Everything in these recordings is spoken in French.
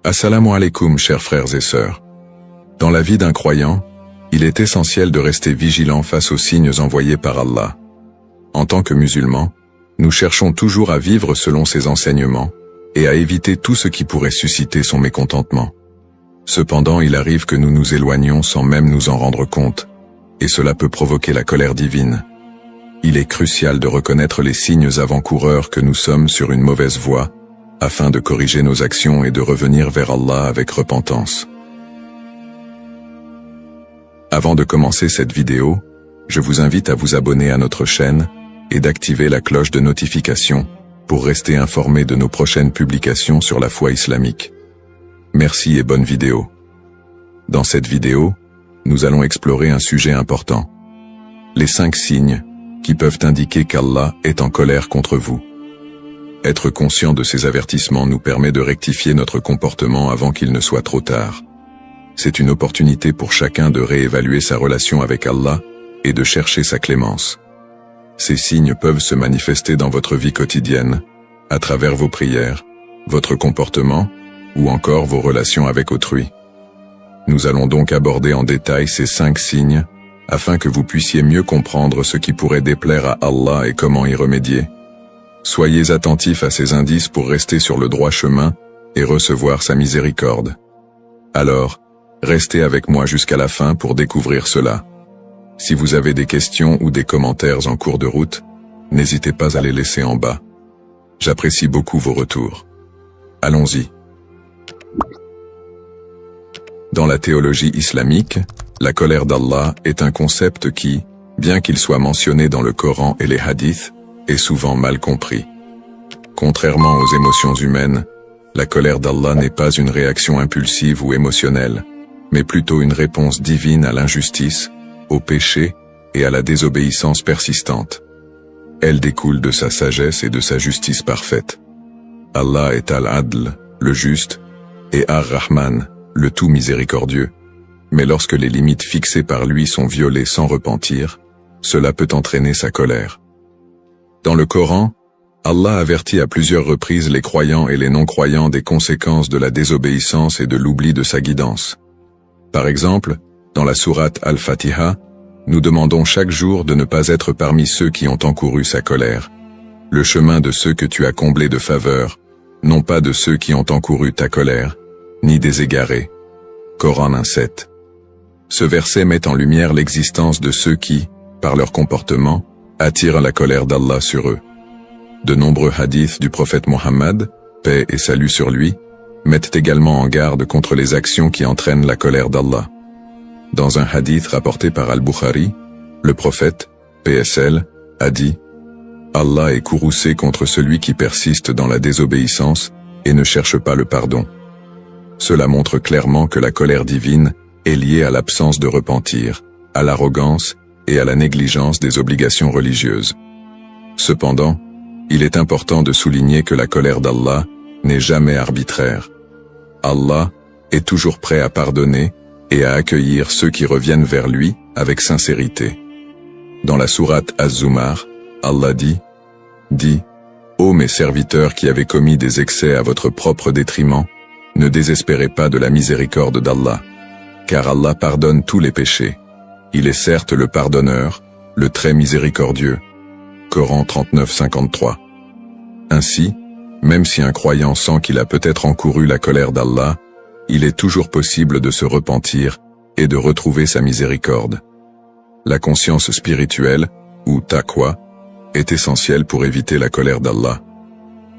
Assalamu alaikum, chers frères et sœurs. Dans la vie d'un croyant, il est essentiel de rester vigilant face aux signes envoyés par Allah. En tant que musulmans, nous cherchons toujours à vivre selon ses enseignements et à éviter tout ce qui pourrait susciter son mécontentement. Cependant, il arrive que nous nous éloignions sans même nous en rendre compte, et cela peut provoquer la colère divine. Il est crucial de reconnaître les signes avant-coureurs que nous sommes sur une mauvaise voie, afin de corriger nos actions et de revenir vers Allah avec repentance. Avant de commencer cette vidéo, je vous invite à vous abonner à notre chaîne et d'activer la cloche de notification pour rester informé de nos prochaines publications sur la foi islamique. Merci et bonne vidéo. Dans cette vidéo, nous allons explorer un sujet important. Les 5 signes qui peuvent indiquer qu'Allah est en colère contre vous. Être conscient de ces avertissements nous permet de rectifier notre comportement avant qu'il ne soit trop tard. C'est une opportunité pour chacun de réévaluer sa relation avec Allah et de chercher sa clémence. Ces signes peuvent se manifester dans votre vie quotidienne, à travers vos prières, votre comportement ou encore vos relations avec autrui. Nous allons donc aborder en détail ces 5 signes afin que vous puissiez mieux comprendre ce qui pourrait déplaire à Allah et comment y remédier. Soyez attentifs à ces indices pour rester sur le droit chemin et recevoir sa miséricorde. Alors, restez avec moi jusqu'à la fin pour découvrir cela. Si vous avez des questions ou des commentaires en cours de route, n'hésitez pas à les laisser en bas. J'apprécie beaucoup vos retours. Allons-y. Dans la théologie islamique, la colère d'Allah est un concept qui, bien qu'il soit mentionné dans le Coran et les hadiths, est souvent mal compris. Contrairement aux émotions humaines, la colère d'Allah n'est pas une réaction impulsive ou émotionnelle, mais plutôt une réponse divine à l'injustice, au péché et à la désobéissance persistante. Elle découle de sa sagesse et de sa justice parfaite. Allah est Al-Adl, le juste, et Ar-Rahman, le tout miséricordieux. Mais lorsque les limites fixées par lui sont violées sans repentir, cela peut entraîner sa colère. Dans le Coran, Allah avertit à plusieurs reprises les croyants et les non-croyants des conséquences de la désobéissance et de l'oubli de sa guidance. Par exemple, dans la sourate Al-Fatiha, nous demandons chaque jour de ne pas être parmi ceux qui ont encouru sa colère. Le chemin de ceux que tu as comblés de faveur, non pas de ceux qui ont encouru ta colère, ni des égarés. Coran 1:7. Ce verset met en lumière l'existence de ceux qui, par leur comportement, attirent la colère d'Allah sur eux. De nombreux hadiths du prophète Mohammed, paix et salut sur lui, mettent également en garde contre les actions qui entraînent la colère d'Allah. Dans un hadith rapporté par Al-Bukhari, le prophète, PSL, a dit « Allah est courroucé contre celui qui persiste dans la désobéissance et ne cherche pas le pardon. » Cela montre clairement que la colère divine est liée à l'absence de repentir, à l'arrogance et à la négligence des obligations religieuses. Cependant, il est important de souligner que la colère d'Allah n'est jamais arbitraire. Allah est toujours prêt à pardonner et à accueillir ceux qui reviennent vers lui avec sincérité. Dans la sourate Az-Zumar, Allah dit « Dis, ô mes serviteurs qui avez commis des excès à votre propre détriment, ne désespérez pas de la miséricorde d'Allah, car Allah pardonne tous les péchés. Il est certes le pardonneur, le très miséricordieux. » Coran 39:53. Ainsi, même si un croyant sent qu'il a peut-être encouru la colère d'Allah, il est toujours possible de se repentir et de retrouver sa miséricorde. La conscience spirituelle, ou taqwa, est essentielle pour éviter la colère d'Allah.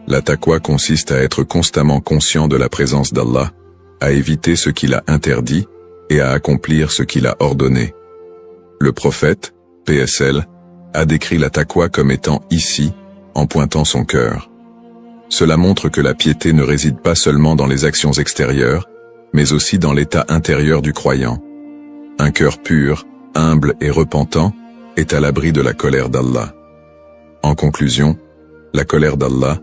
La taqwa consiste à être constamment conscient de la présence d'Allah, à éviter ce qu'il a interdit et à accomplir ce qu'il a ordonné. Le prophète, PSL, a décrit la taqwa comme étant ici, en pointant son cœur. Cela montre que la piété ne réside pas seulement dans les actions extérieures, mais aussi dans l'état intérieur du croyant. Un cœur pur, humble et repentant est à l'abri de la colère d'Allah. En conclusion, la colère d'Allah,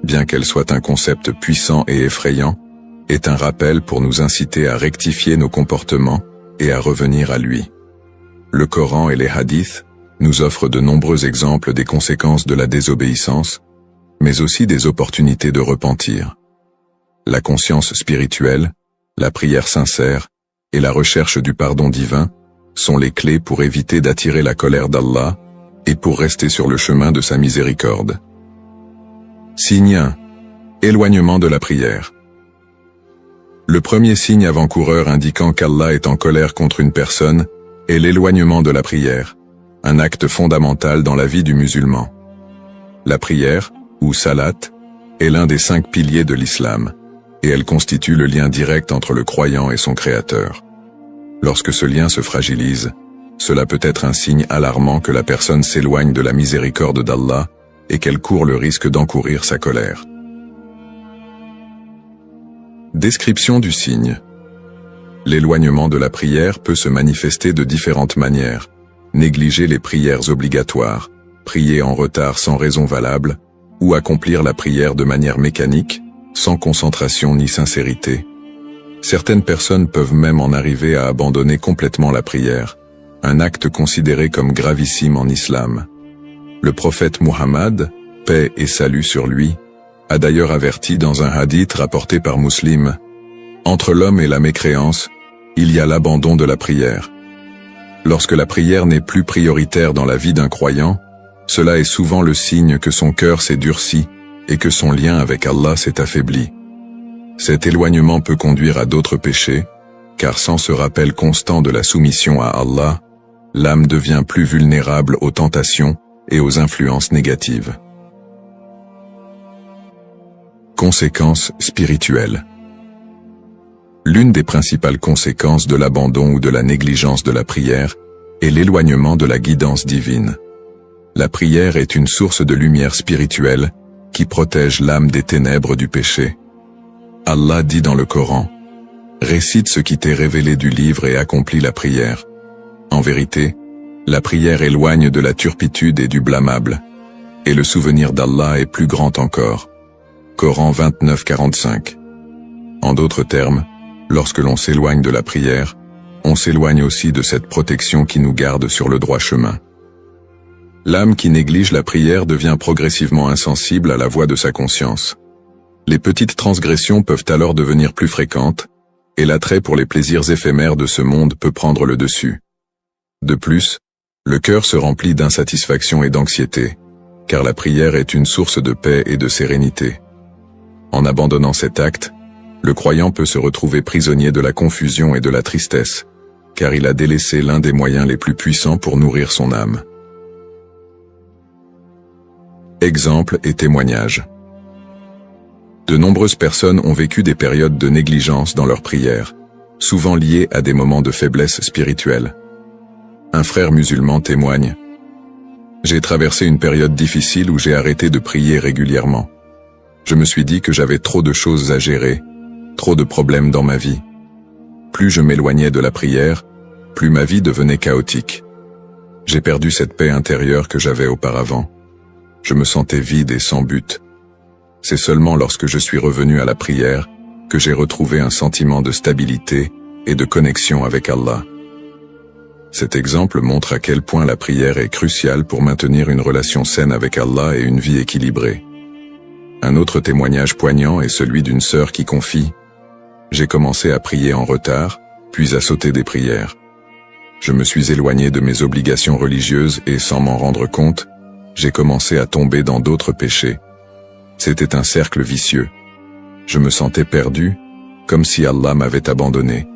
bien qu'elle soit un concept puissant et effrayant, est un rappel pour nous inciter à rectifier nos comportements et à revenir à lui. Le Coran et les hadiths nous offrent de nombreux exemples des conséquences de la désobéissance, mais aussi des opportunités de repentir. la conscience spirituelle, la prière sincère et la recherche du pardon divin sont les clés pour éviter d'attirer la colère d'Allah et pour rester sur le chemin de sa miséricorde. Signe 1. Éloignement de la prière. Le premier signe avant-coureur indiquant qu'Allah est en colère contre une personne est l'éloignement de la prière, un acte fondamental dans la vie du musulman. La prière, ou salat, est l'un des 5 piliers de l'islam, et elle constitue le lien direct entre le croyant et son créateur. Lorsque ce lien se fragilise, cela peut être un signe alarmant que la personne s'éloigne de la miséricorde d'Allah et qu'elle court le risque d'encourir sa colère. Description du signe. L'éloignement de la prière peut se manifester de différentes manières. Négliger les prières obligatoires, prier en retard sans raison valable, ou accomplir la prière de manière mécanique, sans concentration ni sincérité. Certaines personnes peuvent même en arriver à abandonner complètement la prière, un acte considéré comme gravissime en islam. Le prophète Muhammad, paix et salut sur lui, a d'ailleurs averti dans un hadith rapporté par Muslim: entre l'homme et la mécréance, il y a l'abandon de la prière. Lorsque la prière n'est plus prioritaire dans la vie d'un croyant, cela est souvent le signe que son cœur s'est durci et que son lien avec Allah s'est affaibli. Cet éloignement peut conduire à d'autres péchés, car sans ce rappel constant de la soumission à Allah, l'âme devient plus vulnérable aux tentations et aux influences négatives. Conséquences spirituelles. L'une des principales conséquences de l'abandon ou de la négligence de la prière est l'éloignement de la guidance divine. La prière est une source de lumière spirituelle qui protège l'âme des ténèbres du péché. Allah dit dans le Coran: « Récite ce qui t'est révélé du livre et accomplis la prière. En vérité, la prière éloigne de la turpitude et du blâmable, et le souvenir d'Allah est plus grand encore. » Coran 29-45. En d'autres termes, lorsque l'on s'éloigne de la prière, on s'éloigne aussi de cette protection qui nous garde sur le droit chemin. L'âme qui néglige la prière devient progressivement insensible à la voix de sa conscience. Les petites transgressions peuvent alors devenir plus fréquentes, et l'attrait pour les plaisirs éphémères de ce monde peut prendre le dessus. De plus, le cœur se remplit d'insatisfaction et d'anxiété, car la prière est une source de paix et de sérénité. En abandonnant cet acte, le croyant peut se retrouver prisonnier de la confusion et de la tristesse, car il a délaissé l'un des moyens les plus puissants pour nourrir son âme. Exemples et témoignages. De nombreuses personnes ont vécu des périodes de négligence dans leur prière, souvent liées à des moments de faiblesse spirituelle. Un frère musulman témoigne: « J'ai traversé une période difficile où j'ai arrêté de prier régulièrement. Je me suis dit que j'avais trop de choses à gérer, trop de problèmes dans ma vie. Plus je m'éloignais de la prière, plus ma vie devenait chaotique. J'ai perdu cette paix intérieure que j'avais auparavant. Je me sentais vide et sans but. C'est seulement lorsque je suis revenu à la prière que j'ai retrouvé un sentiment de stabilité et de connexion avec Allah. » Cet exemple montre à quel point la prière est cruciale pour maintenir une relation saine avec Allah et une vie équilibrée. Un autre témoignage poignant est celui d'une sœur qui confie: « J'ai commencé à prier en retard, puis à sauter des prières. Je me suis éloigné de mes obligations religieuses et, sans m'en rendre compte, j'ai commencé à tomber dans d'autres péchés. C'était un cercle vicieux. Je me sentais perdu, comme si Allah m'avait abandonné.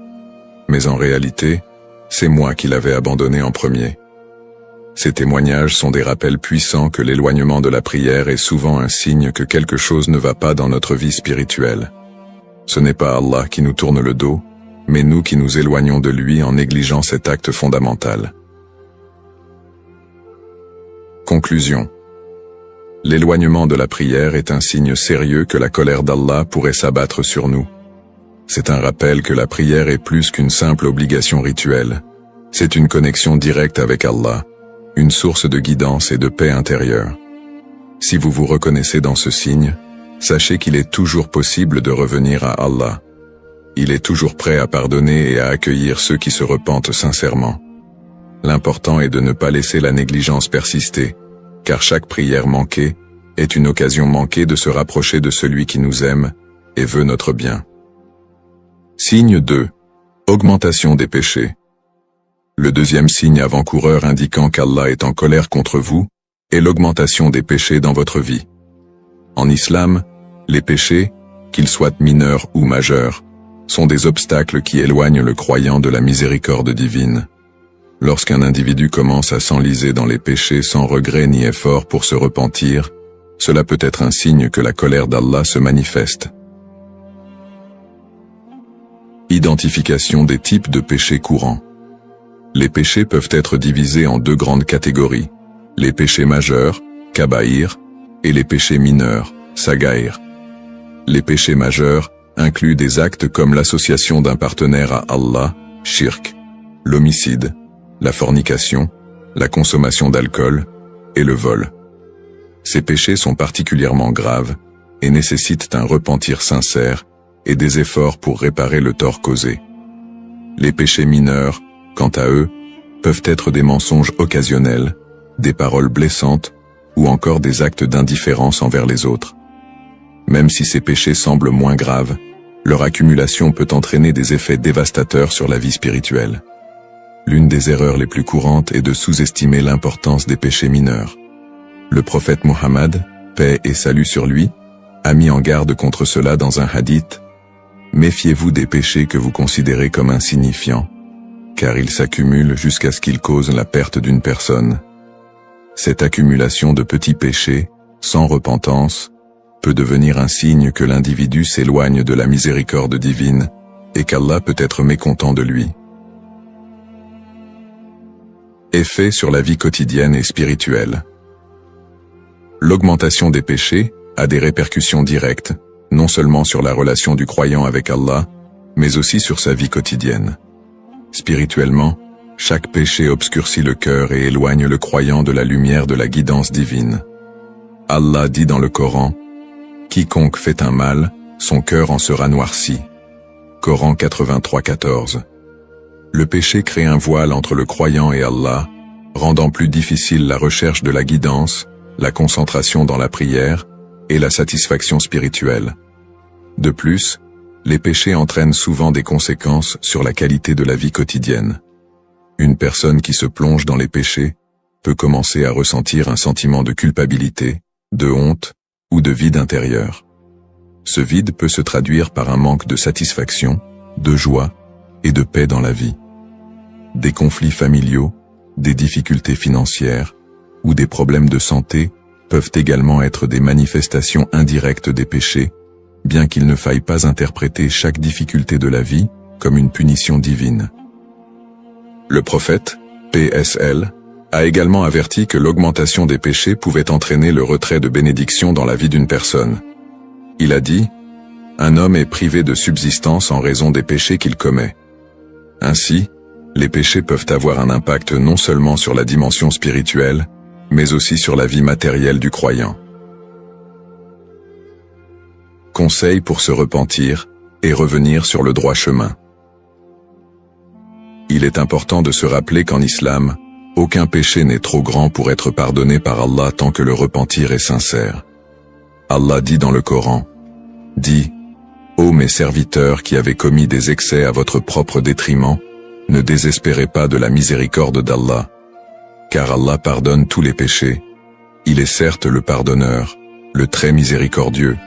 Mais en réalité, c'est moi qui l'avais abandonné en premier. » Ces témoignages sont des rappels puissants que l'éloignement de la prière est souvent un signe que quelque chose ne va pas dans notre vie spirituelle. Ce n'est pas Allah qui nous tourne le dos, mais nous qui nous éloignons de lui en négligeant cet acte fondamental. Conclusion. L'éloignement de la prière est un signe sérieux que la colère d'Allah pourrait s'abattre sur nous. C'est un rappel que la prière est plus qu'une simple obligation rituelle. C'est une connexion directe avec Allah, une source de guidance et de paix intérieure. Si vous vous reconnaissez dans ce signe, sachez qu'il est toujours possible de revenir à Allah. Il est toujours prêt à pardonner et à accueillir ceux qui se repentent sincèrement. L'important est de ne pas laisser la négligence persister, car chaque prière manquée est une occasion manquée de se rapprocher de celui qui nous aime et veut notre bien. Signe 2. Augmentation des péchés. Le deuxième signe avant-coureur indiquant qu'Allah est en colère contre vous est l'augmentation des péchés dans votre vie. En islam, les péchés, qu'ils soient mineurs ou majeurs, sont des obstacles qui éloignent le croyant de la miséricorde divine. Lorsqu'un individu commence à s'enliser dans les péchés sans regret ni effort pour se repentir, cela peut être un signe que la colère d'Allah se manifeste. Identification des types de péchés courants. Les péchés peuvent être divisés en deux grandes catégories, les péchés majeurs, kabaïr, et les péchés mineurs, sagaïr. Les péchés majeurs incluent des actes comme l'association d'un partenaire à Allah, shirk, l'homicide, la fornication, la consommation d'alcool et le vol. Ces péchés sont particulièrement graves et nécessitent un repentir sincère et des efforts pour réparer le tort causé. Les péchés mineurs, quant à eux, peuvent être des mensonges occasionnels, des paroles blessantes ou encore des actes d'indifférence envers les autres. Même si ces péchés semblent moins graves, leur accumulation peut entraîner des effets dévastateurs sur la vie spirituelle. L'une des erreurs les plus courantes est de sous-estimer l'importance des péchés mineurs. Le prophète Mohammed, paix et salut sur lui, a mis en garde contre cela dans un hadith. Méfiez-vous des péchés que vous considérez comme insignifiants, car ils s'accumulent jusqu'à ce qu'ils causent la perte d'une personne. Cette accumulation de petits péchés, sans repentance, peut devenir un signe que l'individu s'éloigne de la miséricorde divine et qu'Allah peut être mécontent de lui. Effet sur la vie quotidienne et spirituelle. L'augmentation des péchés a des répercussions directes, non seulement sur la relation du croyant avec Allah, mais aussi sur sa vie quotidienne. Spirituellement, chaque péché obscurcit le cœur et éloigne le croyant de la lumière de la guidance divine. Allah dit dans le Coran, « Quiconque fait un mal, son cœur en sera noirci. » Coran 83-14. Le péché crée un voile entre le croyant et Allah, rendant plus difficile la recherche de la guidance, la concentration dans la prière et la satisfaction spirituelle. De plus, les péchés entraînent souvent des conséquences sur la qualité de la vie quotidienne. Une personne qui se plonge dans les péchés peut commencer à ressentir un sentiment de culpabilité, de honte ou de vide intérieur. Ce vide peut se traduire par un manque de satisfaction, de joie et de paix dans la vie. Des conflits familiaux, des difficultés financières ou des problèmes de santé peuvent également être des manifestations indirectes des péchés, bien qu'il ne faille pas interpréter chaque difficulté de la vie comme une punition divine. Le prophète, PSL, a également averti que l'augmentation des péchés pouvait entraîner le retrait de bénédiction dans la vie d'une personne. Il a dit, « Un homme est privé de subsistance en raison des péchés qu'il commet. » Ainsi, les péchés peuvent avoir un impact non seulement sur la dimension spirituelle, mais aussi sur la vie matérielle du croyant. Conseil pour se repentir et revenir sur le droit chemin. Il est important de se rappeler qu'en islam, aucun péché n'est trop grand pour être pardonné par Allah tant que le repentir est sincère. Allah dit dans le Coran, « Dis, ô mes serviteurs qui avez commis des excès à votre propre détriment, ne désespérez pas de la miséricorde d'Allah, car Allah pardonne tous les péchés. Il est certes le pardonneur, le très miséricordieux. »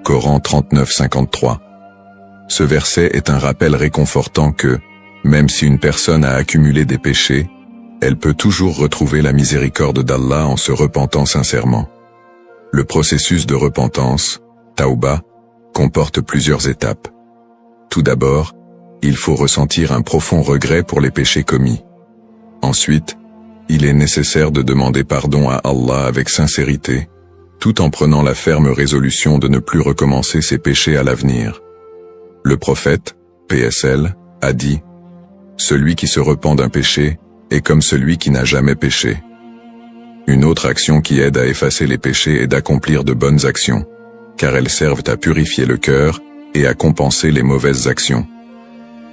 Coran 39-53. Ce verset est un rappel réconfortant que, même si une personne a accumulé des péchés, elle peut toujours retrouver la miséricorde d'Allah en se repentant sincèrement. Le processus de repentance, Tawbah, comporte plusieurs étapes. Tout d'abord, il faut ressentir un profond regret pour les péchés commis. Ensuite, il est nécessaire de demander pardon à Allah avec sincérité, tout en prenant la ferme résolution de ne plus recommencer ses péchés à l'avenir. Le prophète, PSL, a dit, « Celui qui se repent d'un péché est comme celui qui n'a jamais péché. » Une autre action qui aide à effacer les péchés est d'accomplir de bonnes actions, car elles servent à purifier le cœur et à compenser les mauvaises actions.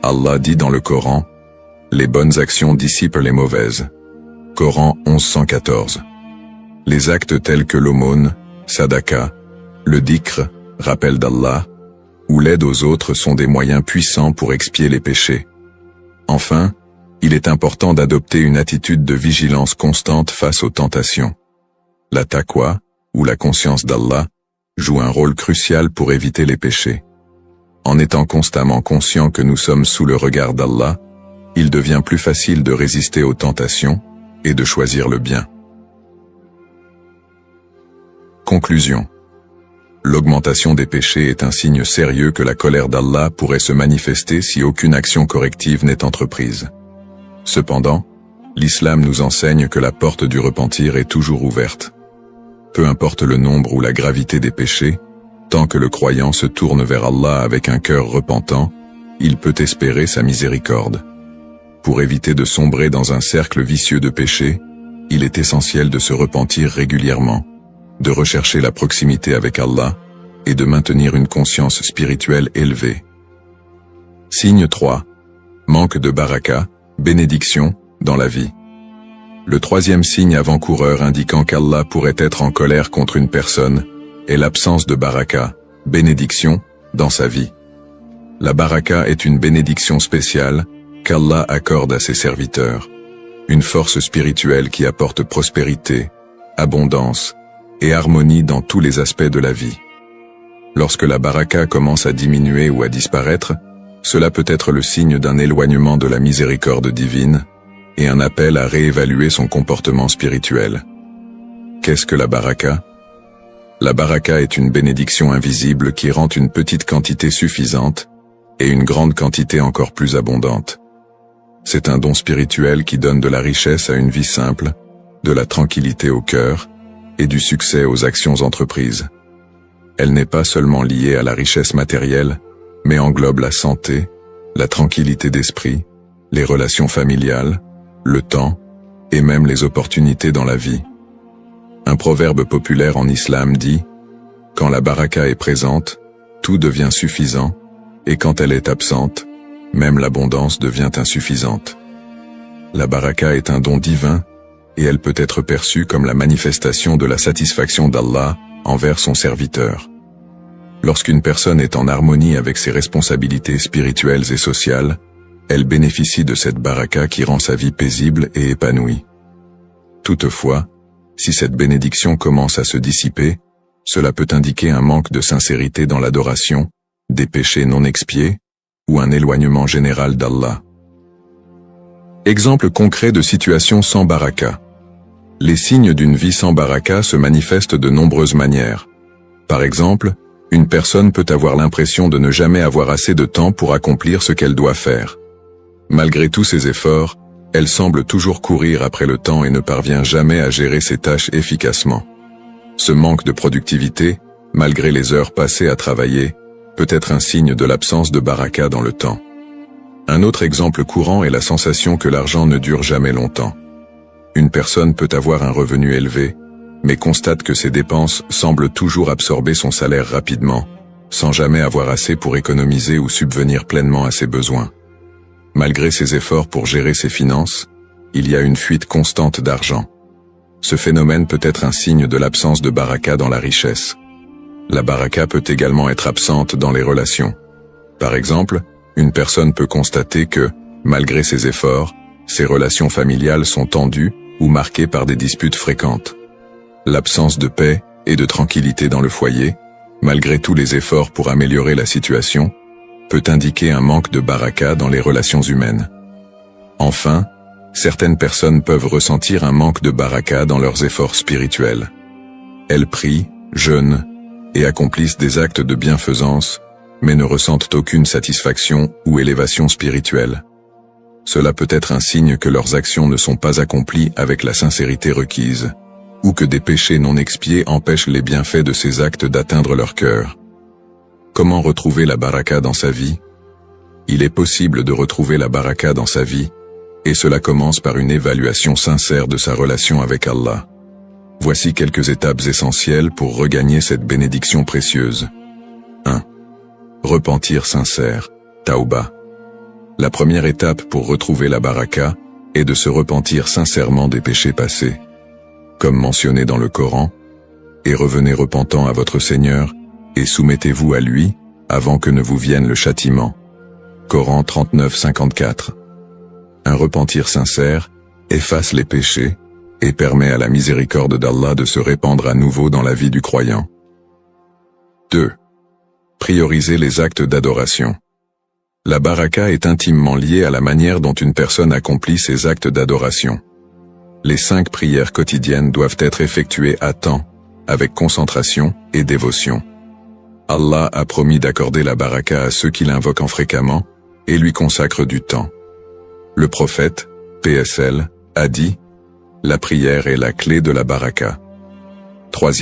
Allah dit dans le Coran, « Les bonnes actions dissipent les mauvaises. » Coran 11-114. Les actes tels que l'aumône, sadaka, le dhikr, rappel d'Allah, ou l'aide aux autres sont des moyens puissants pour expier les péchés. Enfin, il est important d'adopter une attitude de vigilance constante face aux tentations. La taqwa, ou la conscience d'Allah, joue un rôle crucial pour éviter les péchés. En étant constamment conscient que nous sommes sous le regard d'Allah, il devient plus facile de résister aux tentations et de choisir le bien. Conclusion. L'augmentation des péchés est un signe sérieux que la colère d'Allah pourrait se manifester si aucune action corrective n'est entreprise. Cependant, l'islam nous enseigne que la porte du repentir est toujours ouverte. Peu importe le nombre ou la gravité des péchés, tant que le croyant se tourne vers Allah avec un cœur repentant, il peut espérer sa miséricorde. Pour éviter de sombrer dans un cercle vicieux de péchés, il est essentiel de se repentir régulièrement, de rechercher la proximité avec Allah et de maintenir une conscience spirituelle élevée. Signe 3. Manque de baraka, bénédiction, dans la vie. Le troisième signe avant-coureur indiquant qu'Allah pourrait être en colère contre une personne est l'absence de baraka, bénédiction, dans sa vie. La baraka est une bénédiction spéciale qu'Allah accorde à ses serviteurs, une force spirituelle qui apporte prospérité, abondance et harmonie dans tous les aspects de la vie. Lorsque la baraka commence à diminuer ou à disparaître, cela peut être le signe d'un éloignement de la miséricorde divine et un appel à réévaluer son comportement spirituel. Qu'est-ce que la baraka? La baraka est une bénédiction invisible qui rend une petite quantité suffisante et une grande quantité encore plus abondante. C'est un don spirituel qui donne de la richesse à une vie simple, de la tranquillité au cœur et du succès aux actions entreprises. Elle n'est pas seulement liée à la richesse matérielle, mais englobe la santé, la tranquillité d'esprit, les relations familiales, le temps et même les opportunités dans la vie. Un proverbe populaire en islam dit « Quand la baraka est présente, tout devient suffisant, et quand elle est absente, même l'abondance devient insuffisante. » La baraka est un don divin, et elle peut être perçue comme la manifestation de la satisfaction d'Allah envers son serviteur. Lorsqu'une personne est en harmonie avec ses responsabilités spirituelles et sociales, elle bénéficie de cette baraka qui rend sa vie paisible et épanouie. Toutefois, si cette bénédiction commence à se dissiper, cela peut indiquer un manque de sincérité dans l'adoration, des péchés non expiés, ou un éloignement général d'Allah. Exemple concret de situation sans baraka. Les signes d'une vie sans baraka se manifestent de nombreuses manières. Par exemple, une personne peut avoir l'impression de ne jamais avoir assez de temps pour accomplir ce qu'elle doit faire. Malgré tous ses efforts, elle semble toujours courir après le temps et ne parvient jamais à gérer ses tâches efficacement. Ce manque de productivité, malgré les heures passées à travailler, peut être un signe de l'absence de baraka dans le temps. Un autre exemple courant est la sensation que l'argent ne dure jamais longtemps. Une personne peut avoir un revenu élevé, mais constate que ses dépenses semblent toujours absorber son salaire rapidement, sans jamais avoir assez pour économiser ou subvenir pleinement à ses besoins. Malgré ses efforts pour gérer ses finances, il y a une fuite constante d'argent. Ce phénomène peut être un signe de l'absence de baraka dans la richesse. La baraka peut également être absente dans les relations. Par exemple, une personne peut constater que, malgré ses efforts, ses relations familiales sont tendues ou marquées par des disputes fréquentes. L'absence de paix et de tranquillité dans le foyer, malgré tous les efforts pour améliorer la situation, peut indiquer un manque de baraka dans les relations humaines. Enfin, certaines personnes peuvent ressentir un manque de baraka dans leurs efforts spirituels. Elles prient, jeûnent et accomplissent des actes de bienfaisance, mais ne ressentent aucune satisfaction ou élévation spirituelle. Cela peut être un signe que leurs actions ne sont pas accomplies avec la sincérité requise, ou que des péchés non expiés empêchent les bienfaits de ces actes d'atteindre leur cœur. Comment retrouver la baraka dans sa vie? Il est possible de retrouver la baraka dans sa vie, et cela commence par une évaluation sincère de sa relation avec Allah. Voici quelques étapes essentielles pour regagner cette bénédiction précieuse. 1. Repentir sincère, Tauba. La première étape pour retrouver la baraka est de se repentir sincèrement des péchés passés. Comme mentionné dans le Coran, « Et revenez repentant à votre Seigneur, et soumettez-vous à lui, avant que ne vous vienne le châtiment. Coran 39-54. Un repentir sincère efface les péchés et permet à la miséricorde d'Allah de se répandre à nouveau dans la vie du croyant. 2. Prioriser les actes d'adoration. La baraka est intimement liée à la manière dont une personne accomplit ses actes d'adoration. Les 5 prières quotidiennes doivent être effectuées à temps, avec concentration et dévotion. Allah a promis d'accorder la baraka à ceux qui l'invoquent fréquemment et lui consacrent du temps. Le prophète, PSL, a dit « La prière est la clé de la baraka ». 3.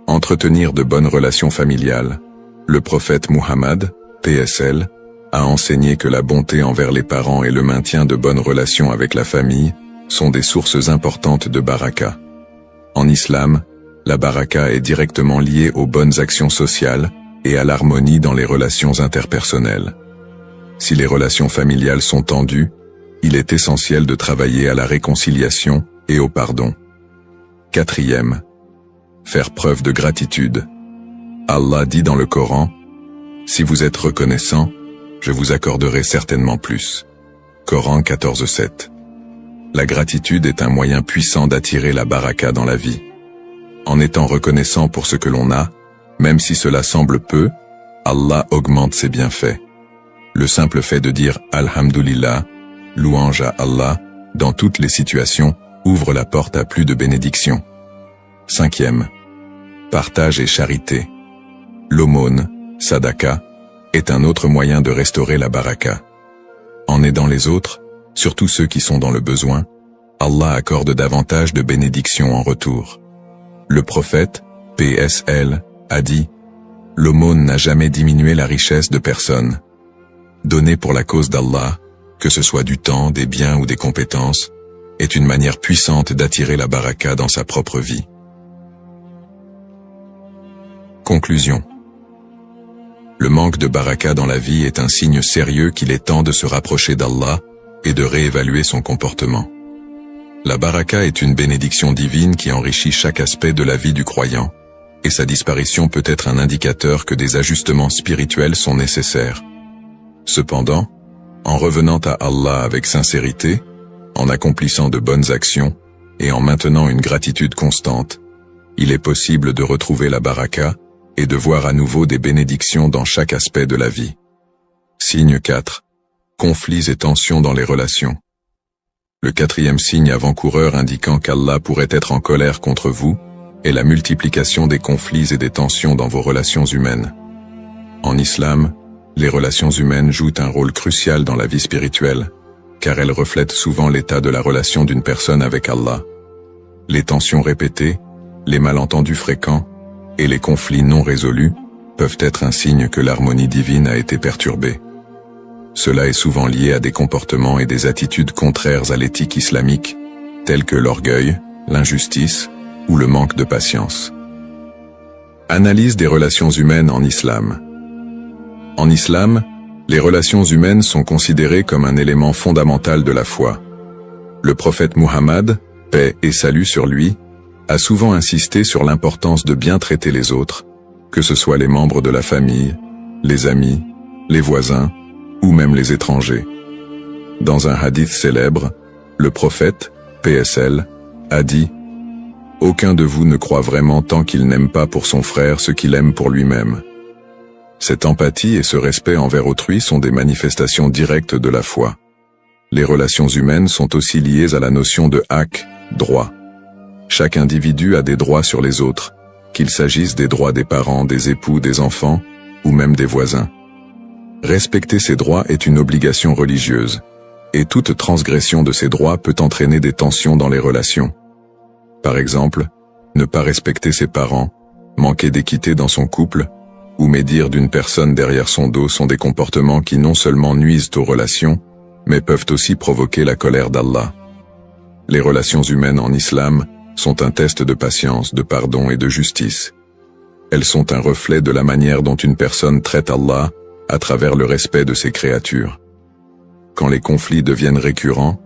Entretenir de bonnes relations familiales. Le prophète Muhammad, PSL, a enseigné que la bonté envers les parents et le maintien de bonnes relations avec la famille sont des sources importantes de baraka. En islam, la baraka est directement liée aux bonnes actions sociales et à l'harmonie dans les relations interpersonnelles. Si les relations familiales sont tendues, il est essentiel de travailler à la réconciliation et au pardon. 4. Faire preuve de gratitude. Allah dit dans le Coran, « Si vous êtes reconnaissant, je vous accorderai certainement plus. » Coran 14-7. La gratitude est un moyen puissant d'attirer la baraka dans la vie. En étant reconnaissant pour ce que l'on a, même si cela semble peu, Allah augmente ses bienfaits. Le simple fait de dire « Alhamdulillah », louange à Allah, dans toutes les situations, ouvre la porte à plus de bénédictions. 5. Partage et charité. L'aumône, sadaka, est un autre moyen de restaurer la baraka. En aidant les autres, surtout ceux qui sont dans le besoin, Allah accorde davantage de bénédictions en retour. Le prophète, PSL, a dit « L'aumône n'a jamais diminué la richesse de personne. Donner pour la cause d'Allah, que ce soit du temps, des biens ou des compétences, est une manière puissante d'attirer la baraka dans sa propre vie. » Conclusion. Le manque de baraka dans la vie est un signe sérieux qu'il est temps de se rapprocher d'Allah et de réévaluer son comportement. La baraka est une bénédiction divine qui enrichit chaque aspect de la vie du croyant, et sa disparition peut être un indicateur que des ajustements spirituels sont nécessaires. Cependant, en revenant à Allah avec sincérité, en accomplissant de bonnes actions et en maintenant une gratitude constante, il est possible de retrouver la baraka et de voir à nouveau des bénédictions dans chaque aspect de la vie. Signe 4. Conflits et tensions dans les relations. Le 4e signe avant-coureur indiquant qu'Allah pourrait être en colère contre vous est la multiplication des conflits et des tensions dans vos relations humaines. En islam, les relations humaines jouent un rôle crucial dans la vie spirituelle, car elles reflètent souvent l'état de la relation d'une personne avec Allah. Les tensions répétées, les malentendus fréquents et les conflits non résolus peuvent être un signe que l'harmonie divine a été perturbée. Cela est souvent lié à des comportements et des attitudes contraires à l'éthique islamique, tels que l'orgueil, l'injustice ou le manque de patience. Analyse des relations humaines en islam. En islam, les relations humaines sont considérées comme un élément fondamental de la foi. Le prophète Muhammad, paix et salut sur lui, a souvent insisté sur l'importance de bien traiter les autres, que ce soit les membres de la famille, les amis, les voisins, ou même les étrangers. Dans un hadith célèbre, le prophète, PSL, a dit « Aucun de vous ne croit vraiment tant qu'il n'aime pas pour son frère ce qu'il aime pour lui-même. » Cette empathie et ce respect envers autrui sont des manifestations directes de la foi. Les relations humaines sont aussi liées à la notion de haqq, droit. Chaque individu a des droits sur les autres, qu'il s'agisse des droits des parents, des époux, des enfants, ou même des voisins. Respecter ces droits est une obligation religieuse, et toute transgression de ces droits peut entraîner des tensions dans les relations. Par exemple, ne pas respecter ses parents, manquer d'équité dans son couple, ou médire d'une personne derrière son dos sont des comportements qui non seulement nuisent aux relations, mais peuvent aussi provoquer la colère d'Allah. Les relations humaines en islam sont un test de patience, de pardon et de justice. Elles sont un reflet de la manière dont une personne traite Allah à travers le respect de ses créatures. Quand les conflits deviennent récurrents,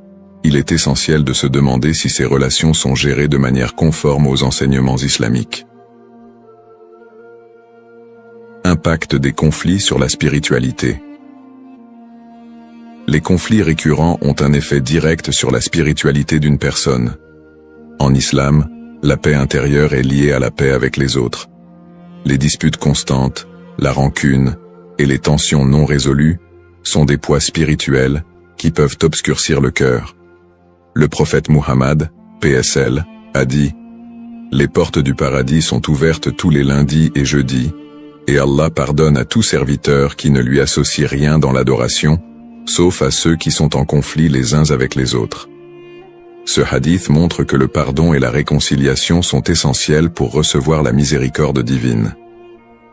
il est essentiel de se demander si ces relations sont gérées de manière conforme aux enseignements islamiques. Impact des conflits sur la spiritualité. Les conflits récurrents ont un effet direct sur la spiritualité d'une personne. En islam, la paix intérieure est liée à la paix avec les autres. Les disputes constantes, la rancune et les tensions non résolues sont des poids spirituels qui peuvent obscurcir le cœur. Le prophète Muhammad, PSL, a dit « Les portes du paradis sont ouvertes tous les lundis et jeudis, et Allah pardonne à tout serviteur qui ne lui associe rien dans l'adoration, sauf à ceux qui sont en conflit les uns avec les autres. » Ce hadith montre que le pardon et la réconciliation sont essentiels pour recevoir la miséricorde divine.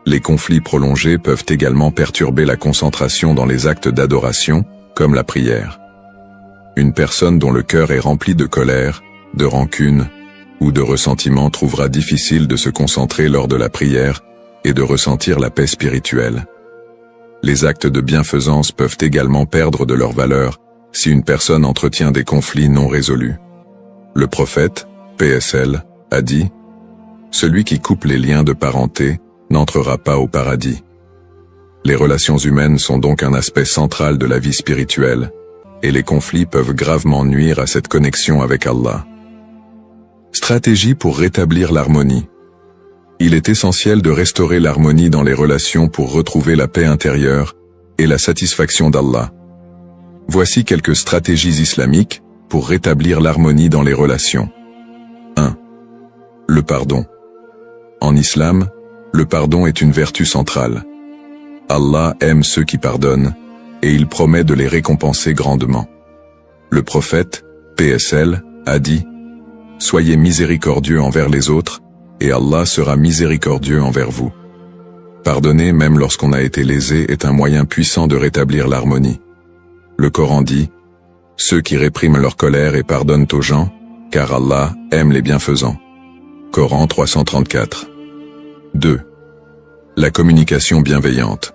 Les conflits prolongés peuvent également perturber la concentration dans les actes d'adoration, comme la prière. Une personne dont le cœur est rempli de colère, de rancune ou de ressentiment trouvera difficile de se concentrer lors de la prière et de ressentir la paix spirituelle. Les actes de bienfaisance peuvent également perdre de leur valeur si une personne entretient des conflits non résolus. Le prophète, PSL, a dit « Celui qui coupe les liens de parenté n'entrera pas au paradis ». Les relations humaines sont donc un aspect central de la vie spirituelle, et les conflits peuvent gravement nuire à cette connexion avec Allah. Stratégie pour rétablir l'harmonie. Il est essentiel de restaurer l'harmonie dans les relations pour retrouver la paix intérieure et la satisfaction d'Allah. Voici quelques stratégies islamiques pour rétablir l'harmonie dans les relations. 1. Le pardon. En islam, le pardon est une vertu centrale. Allah aime ceux qui pardonnent, et il promet de les récompenser grandement. Le prophète, PSL, a dit « Soyez miséricordieux envers les autres, et Allah sera miséricordieux envers vous. » Pardonner même lorsqu'on a été lésé est un moyen puissant de rétablir l'harmonie. Le Coran dit « Ceux qui répriment leur colère et pardonnent aux gens, car Allah aime les bienfaisants. » Coran 334. 2. La communication bienveillante.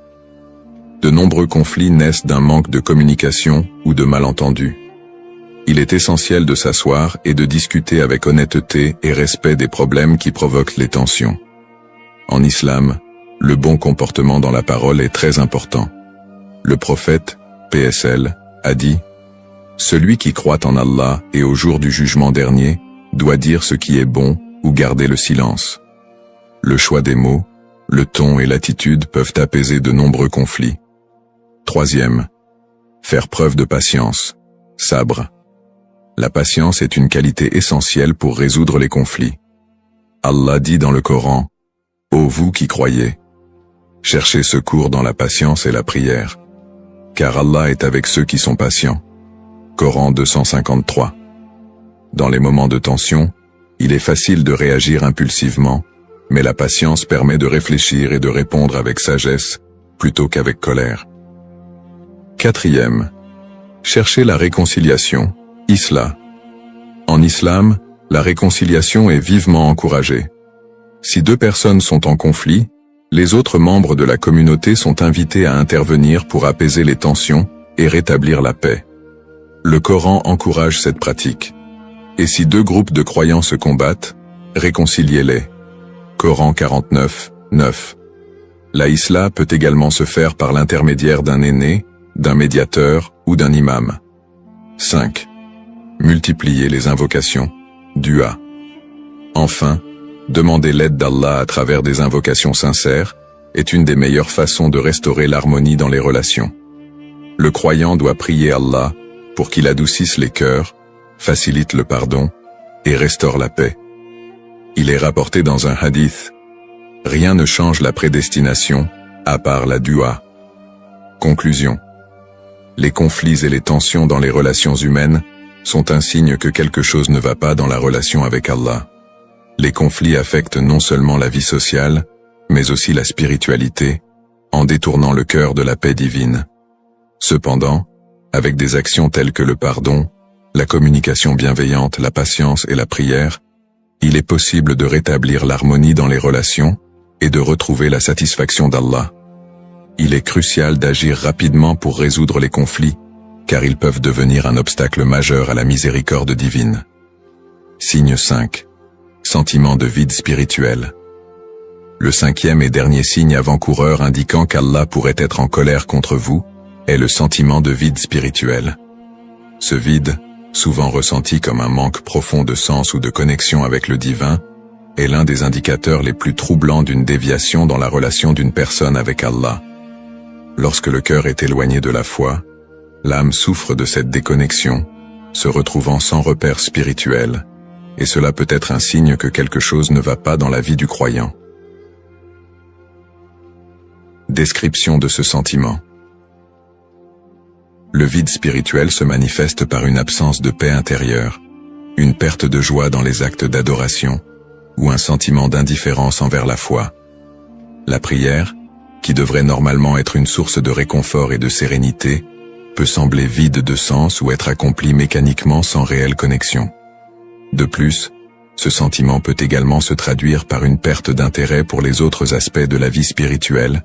De nombreux conflits naissent d'un manque de communication ou de malentendus. Il est essentiel de s'asseoir et de discuter avec honnêteté et respect des problèmes qui provoquent les tensions. En islam, le bon comportement dans la parole est très important. Le prophète, PSL, a dit « Celui qui croit en Allah et au jour du jugement dernier doit dire ce qui est bon ou garder le silence. » Le choix des mots, le ton et l'attitude peuvent apaiser de nombreux conflits. 3. Faire preuve de patience, sabre. La patience est une qualité essentielle pour résoudre les conflits. Allah dit dans le Coran « Ô vous qui croyez, cherchez secours dans la patience et la prière, car Allah est avec ceux qui sont patients. » Coran 253. Dans les moments de tension, il est facile de réagir impulsivement, mais la patience permet de réfléchir et de répondre avec sagesse, plutôt qu'avec colère. 4. Chercher la réconciliation, Islah. En islam, la réconciliation est vivement encouragée. Si deux personnes sont en conflit, les autres membres de la communauté sont invités à intervenir pour apaiser les tensions et rétablir la paix. Le Coran encourage cette pratique. Et si deux groupes de croyants se combattent, réconciliez-les. Coran 49, 9. La islah peut également se faire par l'intermédiaire d'un aîné, d'un médiateur ou d'un imam. 5. Multiplier les invocations, dua. Enfin, demander l'aide d'Allah à travers des invocations sincères est une des meilleures façons de restaurer l'harmonie dans les relations. Le croyant doit prier Allah pour qu'il adoucisse les cœurs, facilite le pardon et restaure la paix. Il est rapporté dans un hadith « Rien ne change la prédestination, à part la dua. » Conclusion. Les conflits et les tensions dans les relations humaines sont un signe que quelque chose ne va pas dans la relation avec Allah. Les conflits affectent non seulement la vie sociale, mais aussi la spiritualité, en détournant le cœur de la paix divine. Cependant, avec des actions telles que le pardon, la communication bienveillante, la patience et la prière, il est possible de rétablir l'harmonie dans les relations et de retrouver la satisfaction d'Allah. Il est crucial d'agir rapidement pour résoudre les conflits, car ils peuvent devenir un obstacle majeur à la miséricorde divine. Signe 5. Sentiment de vide spirituel. Le cinquième et dernier signe avant-coureur indiquant qu'Allah pourrait être en colère contre vous est le sentiment de vide spirituel. Ce vide, souvent ressenti comme un manque profond de sens ou de connexion avec le divin, est l'un des indicateurs les plus troublants d'une déviation dans la relation d'une personne avec Allah. Lorsque le cœur est éloigné de la foi, l'âme souffre de cette déconnexion, se retrouvant sans repère spirituel, et cela peut être un signe que quelque chose ne va pas dans la vie du croyant. Description de ce sentiment. Le vide spirituel se manifeste par une absence de paix intérieure, une perte de joie dans les actes d'adoration, ou un sentiment d'indifférence envers la foi. La prière, qui devrait normalement être une source de réconfort et de sérénité, peut sembler vide de sens ou être accomplie mécaniquement sans réelle connexion. De plus, ce sentiment peut également se traduire par une perte d'intérêt pour les autres aspects de la vie spirituelle,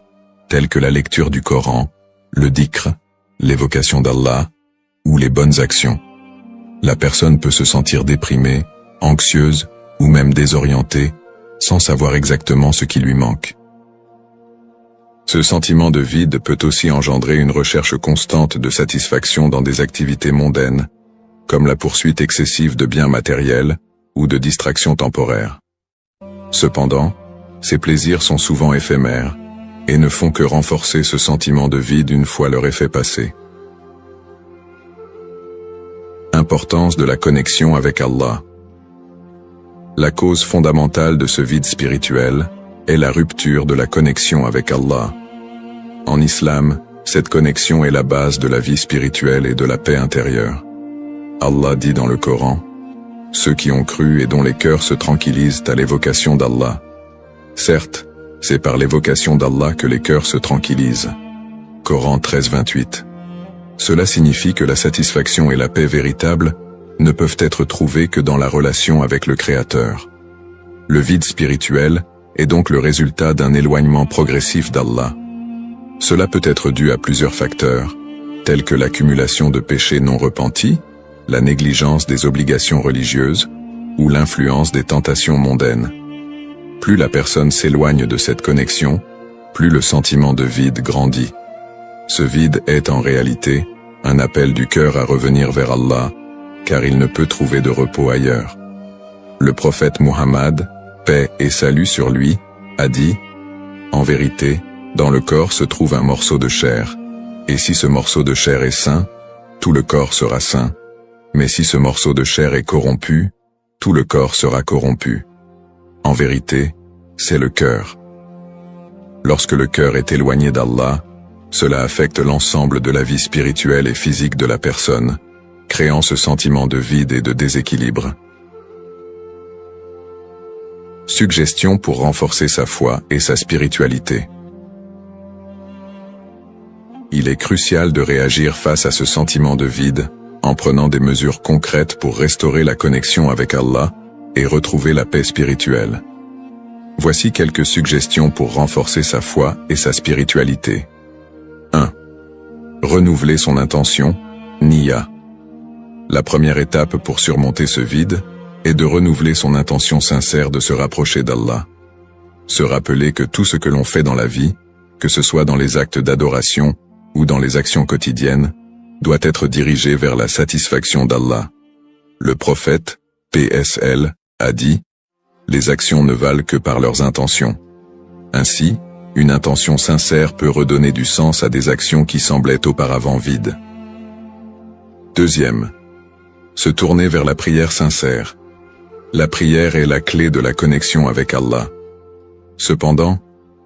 tels que la lecture du Coran, le dhikr, l'évocation d'Allah, ou les bonnes actions. La personne peut se sentir déprimée, anxieuse, ou même désorientée, sans savoir exactement ce qui lui manque. Ce sentiment de vide peut aussi engendrer une recherche constante de satisfaction dans des activités mondaines, comme la poursuite excessive de biens matériels ou de distractions temporaires. Cependant, ces plaisirs sont souvent éphémères et ne font que renforcer ce sentiment de vide une fois leur effet passé. Importance de la connexion avec Allah. La cause fondamentale de ce vide spirituel est la rupture de la connexion avec Allah. En islam, cette connexion est la base de la vie spirituelle et de la paix intérieure. Allah dit dans le Coran, « Ceux qui ont cru et dont les cœurs se tranquillisent à l'évocation d'Allah. » Certes, c'est par l'évocation d'Allah que les cœurs se tranquillisent. Coran 13-28. Cela signifie que la satisfaction et la paix véritable ne peuvent être trouvées que dans la relation avec le Créateur. Le vide spirituel est donc le résultat d'un éloignement progressif d'Allah. Cela peut être dû à plusieurs facteurs, tels que l'accumulation de péchés non repentis, la négligence des obligations religieuses ou l'influence des tentations mondaines. Plus la personne s'éloigne de cette connexion, plus le sentiment de vide grandit. Ce vide est en réalité un appel du cœur à revenir vers Allah, car il ne peut trouver de repos ailleurs. Le prophète Muhammad, paix et salut sur lui, a dit « En vérité, dans le corps se trouve un morceau de chair, et si ce morceau de chair est sain, tout le corps sera sain, mais si ce morceau de chair est corrompu, tout le corps sera corrompu. En vérité, c'est le cœur. Lorsque le cœur est éloigné d'Allah, cela affecte l'ensemble de la vie spirituelle et physique de la personne, créant ce sentiment de vide et de déséquilibre. Suggestions pour renforcer sa foi et sa spiritualité. Il est crucial de réagir face à ce sentiment de vide, en prenant des mesures concrètes pour restaurer la connexion avec Allah et retrouver la paix spirituelle. Voici quelques suggestions pour renforcer sa foi et sa spiritualité. 1. Renouveler son intention, Niyya. La première étape pour surmonter ce vide est de renouveler son intention sincère de se rapprocher d'Allah. Se rappeler que tout ce que l'on fait dans la vie, que ce soit dans les actes d'adoration ou dans les actions quotidiennes, doit être dirigé vers la satisfaction d'Allah. Le prophète, PSL, a dit « Les actions ne valent que par leurs intentions ». Ainsi, une intention sincère peut redonner du sens à des actions qui semblaient auparavant vides. Deuxième, se tourner vers la prière sincère. La prière est la clé de la connexion avec Allah. Cependant,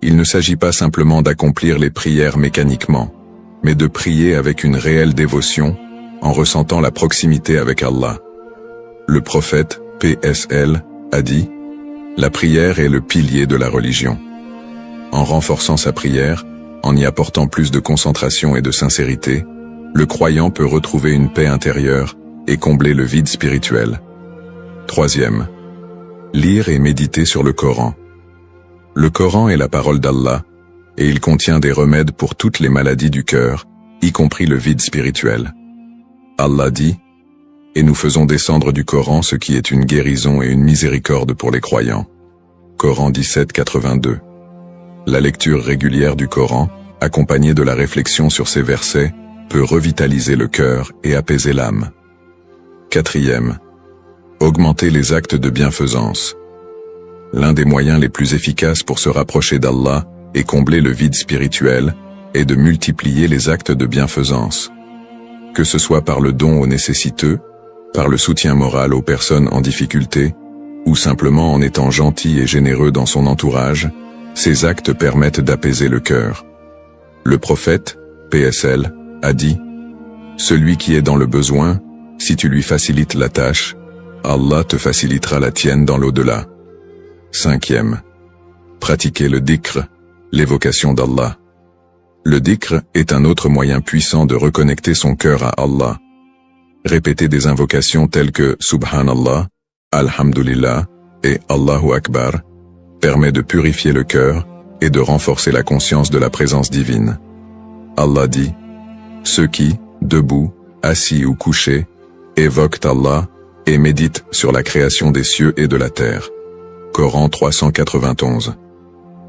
il ne s'agit pas simplement d'accomplir les prières mécaniquement, mais de prier avec une réelle dévotion, en ressentant la proximité avec Allah. Le prophète, PSL, a dit « La prière est le pilier de la religion ». En renforçant sa prière, en y apportant plus de concentration et de sincérité, le croyant peut retrouver une paix intérieure et combler le vide spirituel. Troisième, lire et méditer sur le Coran. Le Coran est la parole d'Allah, et il contient des remèdes pour toutes les maladies du cœur, y compris le vide spirituel. Allah dit « Et nous faisons descendre du Coran ce qui est une guérison et une miséricorde pour les croyants ». Coran 17, 82. La lecture régulière du Coran, accompagnée de la réflexion sur ces versets, peut revitaliser le cœur et apaiser l'âme. Quatrième, augmenter les actes de bienfaisance. L'un des moyens les plus efficaces pour se rapprocher d'Allah et combler le vide spirituel est de multiplier les actes de bienfaisance. Que ce soit par le don aux nécessiteux, par le soutien moral aux personnes en difficulté, ou simplement en étant gentil et généreux dans son entourage, ces actes permettent d'apaiser le cœur. Le prophète, PSL, a dit « Celui qui est dans le besoin, si tu lui facilites la tâche, Allah te facilitera la tienne dans l'au-delà. » Cinquième, pratiquer le dhikr, l'évocation d'Allah. Le dhikr est un autre moyen puissant de reconnecter son cœur à Allah. Répéter des invocations telles que Subhanallah, Alhamdulillah et Allahu Akbar permet de purifier le cœur et de renforcer la conscience de la présence divine. Allah dit « Ceux qui, debout, assis ou couchés, évoquent Allah et méditent sur la création des cieux et de la terre. » Coran 391.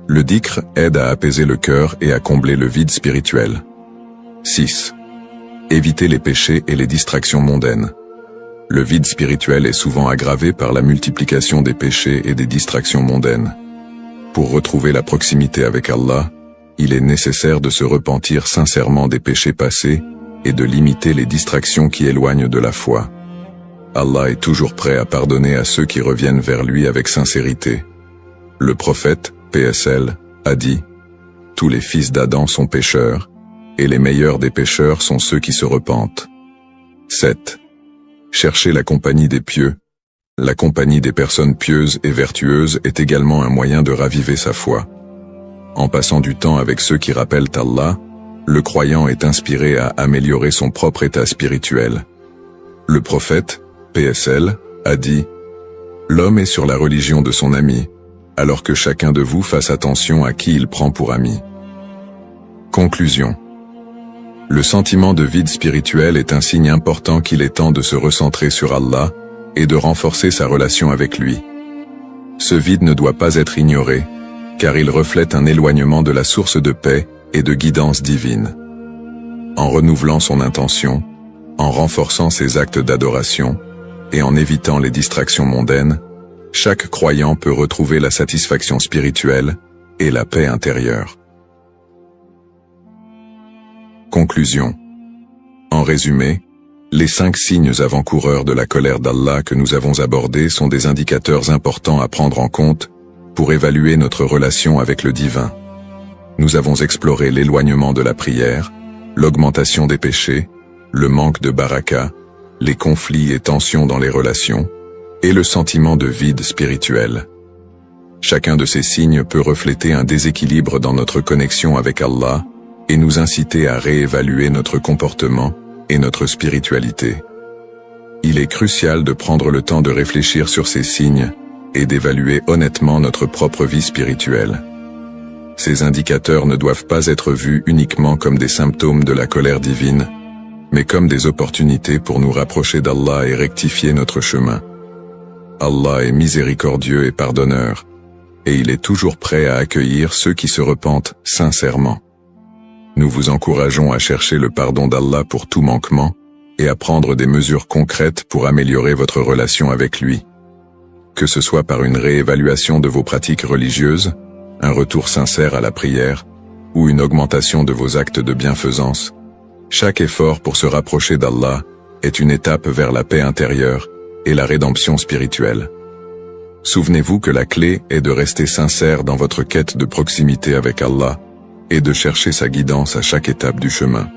Le dhikr aide à apaiser le cœur et à combler le vide spirituel. 6. Éviter les péchés et les distractions mondaines. Le vide spirituel est souvent aggravé par la multiplication des péchés et des distractions mondaines. Pour retrouver la proximité avec Allah, il est nécessaire de se repentir sincèrement des péchés passés et de limiter les distractions qui éloignent de la foi. Allah est toujours prêt à pardonner à ceux qui reviennent vers lui avec sincérité. Le prophète, PSL, a dit « Tous les fils d'Adam sont pécheurs, et les meilleurs des pécheurs sont ceux qui se repentent. » 7. Chercher la compagnie des pieux. La compagnie des personnes pieuses et vertueuses est également un moyen de raviver sa foi. En passant du temps avec ceux qui rappellent Allah, le croyant est inspiré à améliorer son propre état spirituel. Le prophète, PSL, a dit « L'homme est sur la religion de son ami, alors que chacun de vous fasse attention à qui il prend pour ami. » Conclusion. Le sentiment de vide spirituel est un signe important qu'il est temps de se recentrer sur Allah et de renforcer sa relation avec lui. Ce vide ne doit pas être ignoré, car il reflète un éloignement de la source de paix et de guidance divine. En renouvelant son intention, en renforçant ses actes d'adoration, et en évitant les distractions mondaines, chaque croyant peut retrouver la satisfaction spirituelle et la paix intérieure. Conclusion. En résumé, les 5 signes avant-coureurs de la colère d'Allah que nous avons abordés sont des indicateurs importants à prendre en compte pour évaluer notre relation avec le divin. Nous avons exploré l'éloignement de la prière, l'augmentation des péchés, le manque de baraka, les conflits et tensions dans les relations, et le sentiment de vide spirituel. Chacun de ces signes peut refléter un déséquilibre dans notre connexion avec Allah et nous inciter à réévaluer notre comportement et notre spiritualité. Il est crucial de prendre le temps de réfléchir sur ces signes et d'évaluer honnêtement notre propre vie spirituelle. Ces indicateurs ne doivent pas être vus uniquement comme des symptômes de la colère divine, mais comme des opportunités pour nous rapprocher d'Allah et rectifier notre chemin. Allah est miséricordieux et pardonneur, et il est toujours prêt à accueillir ceux qui se repentent sincèrement. Nous vous encourageons à chercher le pardon d'Allah pour tout manquement et à prendre des mesures concrètes pour améliorer votre relation avec lui. Que ce soit par une réévaluation de vos pratiques religieuses, un retour sincère à la prière, ou une augmentation de vos actes de bienfaisance, chaque effort pour se rapprocher d'Allah est une étape vers la paix intérieure et la rédemption spirituelle. Souvenez-vous que la clé est de rester sincère dans votre quête de proximité avec Allah et de chercher sa guidance à chaque étape du chemin.